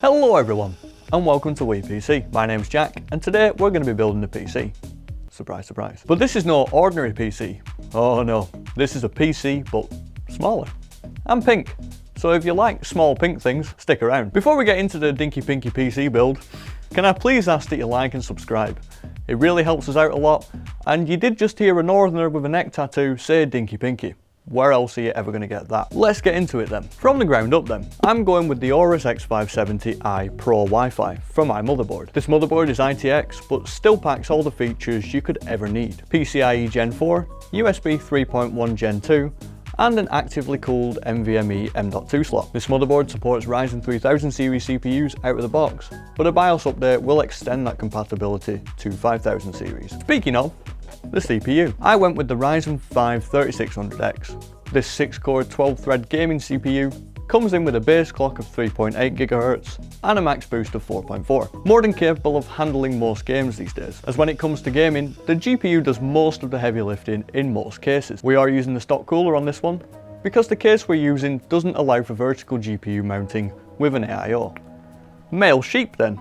Hello everyone, and welcome to WePC. My name's Jack, and today we're going to be building a PC. Surprise, surprise. But this is no ordinary PC. Oh no, this is a PC, but smaller. And pink. So if you like small pink things, stick around. Before we get into the Dinky Pinky PC build, can I please ask that you like and subscribe? It really helps us out a lot, and you did just hear a northerner with a neck tattoo say Dinky Pinky. Where else are you ever going to get that? Let's get into it then. From the ground up then, I'm going with the Aorus X570i Pro Wi-Fi from my motherboard. This motherboard is ITX, but still packs all the features you could ever need. PCIe Gen 4, USB 3.1 Gen 2, and an actively cooled NVMe M.2 slot. This motherboard supports Ryzen 3000 series CPUs out of the box, but a BIOS update will extend that compatibility to 5000 series. Speaking of, the CPU. I went with the Ryzen 5 3600X. This 6-core 12-thread gaming CPU comes in with a base clock of 3.8 GHz and a max boost of 4.4. More than capable of handling most games these days, as when it comes to gaming, the GPU does most of the heavy lifting in most cases. We are using the stock cooler on this one, because the case we're using doesn't allow for vertical GPU mounting with an AIO. Male sheep then.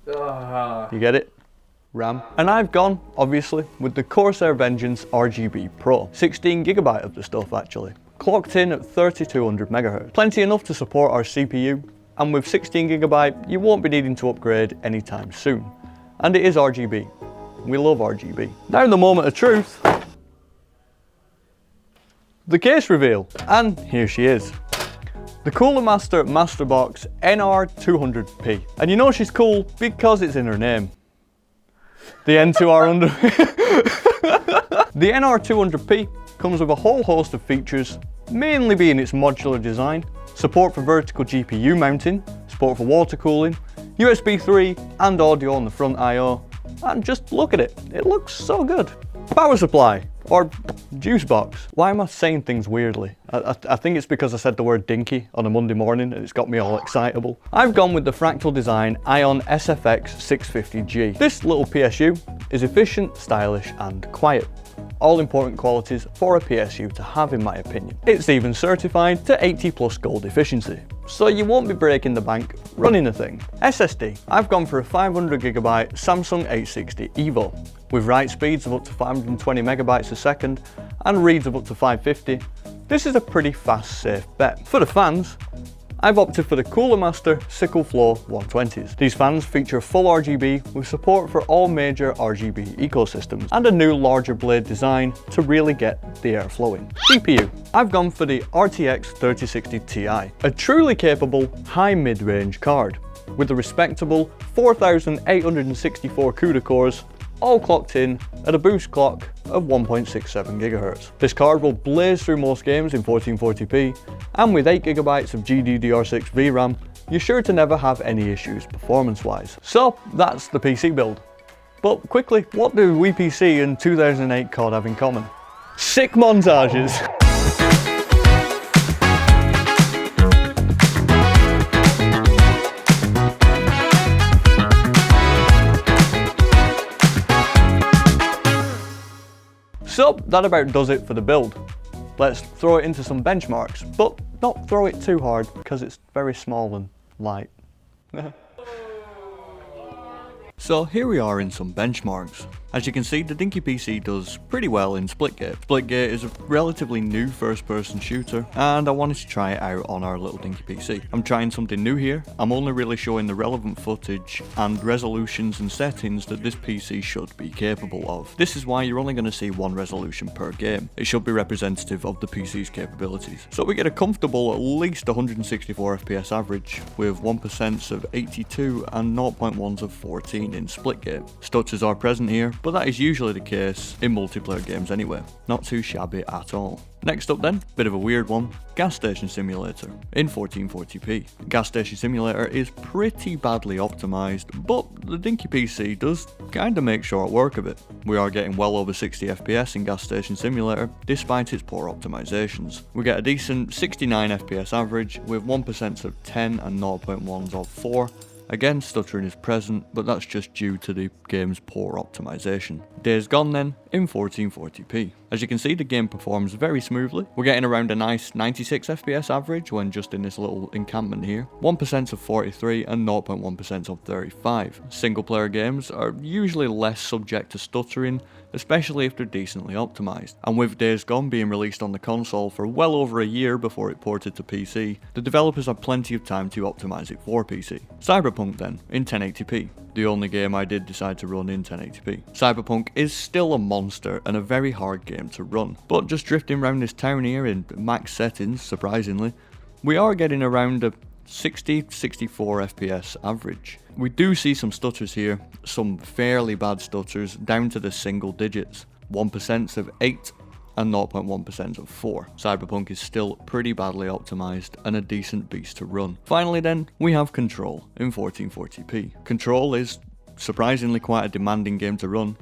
You get it? RAM. And I've gone, obviously, with the Corsair Vengeance RGB Pro. 16GB of the stuff actually. Clocked in at 3200 MHz. Plenty enough to support our CPU, and with 16GB you won't be needing to upgrade anytime soon. And it is RGB. We love RGB. Now the moment of truth. The case reveal. And here she is. The Cooler Master MasterBox NR200P. And you know she's cool because it's in her name. The N200. The NR200P comes with a whole host of features, mainly being its modular design, support for vertical GPU mounting, support for water cooling, USB 3 and audio on the front I/O, and just look at it, it looks so good. Power supply, or juice box. Why am I saying things weirdly? I think it's because I said the word dinky on a Monday morning and it's got me all excitable. I've gone with the Fractal Design Ion SFX 650G. This little PSU is efficient, stylish and quiet. All important qualities for a PSU to have in my opinion. It's even certified to 80+ gold efficiency, so you won't be breaking the bank running the thing. SSD, I've gone for a 500GB Samsung 860 EVO with write speeds of up to 520 megabytes a second and reads of up to 550. This is a pretty fast, safe bet. For the fans, I've opted for the Cooler Master Sickle Flow 120s. These fans feature full RGB with support for all major RGB ecosystems and a new larger blade design to really get the air flowing. GPU, I've gone for the RTX 3060Ti, a truly capable high mid-range card with a respectable 4864 CUDA cores, all clocked in at a boost clock of 1.67 GHz. This card will blaze through most games in 1440p, and with 8GB of GDDR6 VRAM, you're sure to never have any issues performance-wise. So that's the PC build. But quickly, what do WePC and 2008 COD have in common? Sick montages! So that about does it for the build. Let's throw it into some benchmarks, but not throw it too hard because it's very small and light. So here we are in some benchmarks. As you can see, the Dinky PC does pretty well in Splitgate. Splitgate is a relatively new first-person shooter, and I wanted to try it out on our little Dinky PC. I'm trying something new here. I'm only really showing the relevant footage and resolutions and settings that this PC should be capable of. This is why you're only going to see one resolution per game. It should be representative of the PC's capabilities. So we get a comfortable at least 164 FPS average, with 1% of 82 and 0.1s of 14 in Splitgate. Stutters are present here, but that is usually the case in multiplayer games anyway. Not too shabby at all. Next up then, bit of a weird one, Gas Station Simulator in 1440p. Gas Station Simulator is pretty badly optimised, but the Dinky PC does kinda make short work of it. We are getting well over 60 FPS in Gas Station Simulator, despite its poor optimisations. We get a decent 69 FPS average, with 1% of 10 and 0.1s of 4, Again, stuttering is present, but that's just due to the game's poor optimization. Days Gone then, in 1440p. As you can see, the game performs very smoothly. We're getting around a nice 96 FPS average when just in this little encampment here. 1% of 43 and 0.1% of 35. Single player games are usually less subject to stuttering, especially if they're decently optimized. And with Days Gone being released on the console for well over a year before it ported to PC, the developers had plenty of time to optimize it for PC. Cyberpunk then, in 1080p. The only game I did decide to run in 1080p. Cyberpunk is still a monster and a very hard game to run, but just drifting around this town here in max settings, surprisingly, we are getting around a 60-64 FPS average. We do see some stutters here, some fairly bad stutters down to the single digits, 1% of 8 and 0.1% of 4. Cyberpunk is still pretty badly optimized and a decent beast to run. Finally then, we have Control in 1440p. Control is surprisingly quite a demanding game to run,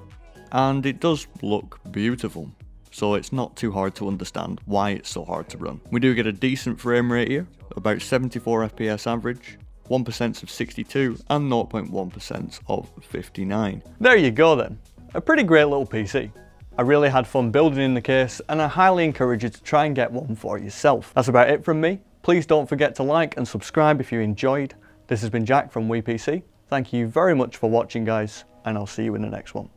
and it does look beautiful, so it's not too hard to understand why it's so hard to run. We do get a decent frame rate here, about 74 FPS average, 1% of 62 and 0.1% of 59. There you go then, a pretty great little PC. I really had fun building in the case, and I highly encourage you to try and get one for yourself. That's about it from me. Please don't forget to like and subscribe if you enjoyed. This has been Jack from WePC. Thank you very much for watching, guys, and I'll see you in the next one.